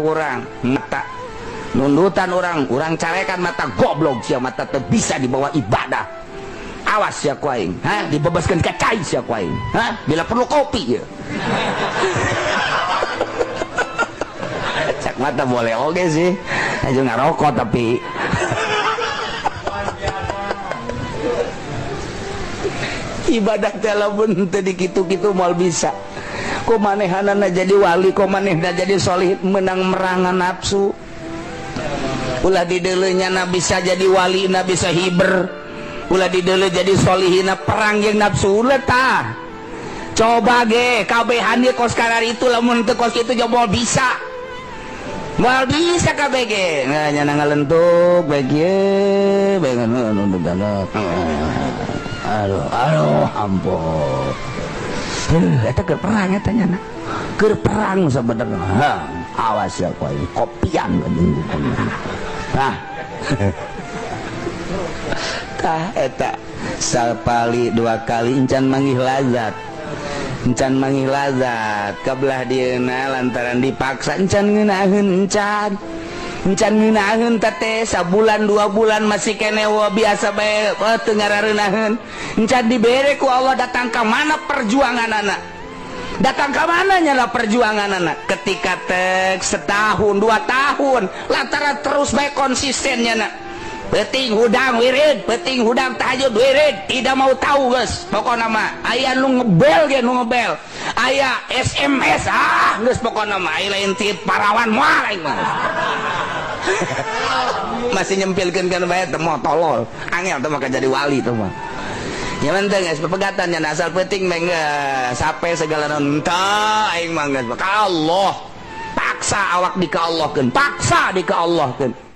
kurang mata nundutan orang carekan mata goblok sia mata teu bisa dibawa ibadah. Awas sia ku aing, dibebaskeun ka cai sia ku aing. Bila perlu kopi ya. Cak mata boleh oge sih. Aja ngarokok tapi ibadah telepon teu dikitu-kitu moal bisa. Ku manehanana jadi wali, ku manehna jadi solih menang merangan nafsu. Ulah di deuleunya na bisa jadi wali na bisa hiber. Ulah di deuleu jadi solihina perang jeung nafsu ulah tah. Coba ge kabehan ge kos karar itu lamun teu kos kitu jo moal bisa. Moal bisa kabeh ge. Nya ngalentuk bae ge, bae nu dalat. Aduh, ampun. Eta keur perang eta nya na. Keur perang sabenerna. Awas ya kowe kopian geuning. Tah eta sapali 2 kali encan manggih lazat. Encan manggih lazat kabelah dieuna lantaran dipaksa encan ngeunaheun encan ngeunaheun teh sabulan 2 bulan masih kene biasa bae teu ngarareunaheun. Encan dibere ku Allah datang ka mana perjuanganana. Datang ke mana nyala perjuangan anak ketika tek setahun 2 tahun lantaran terus baik konsistennya nak penting hudang wirid penting hudang tahajud wirid tidak mau tahu guys pokoknya mah ayah nu ngebel ge nu ngebel ayah SMS guys pokoknya mah ayah lain tip parawan moal aing mah masih nyempilkeun kan bae teu moal tolol angel teh mah jadi wali teh mah. Ya manteng guys, pepegatannya asal penting meng sampai segala nonton aing mah geus ka Allah. Paksa awak dikaallahkeun, paksa dikaallahkeun.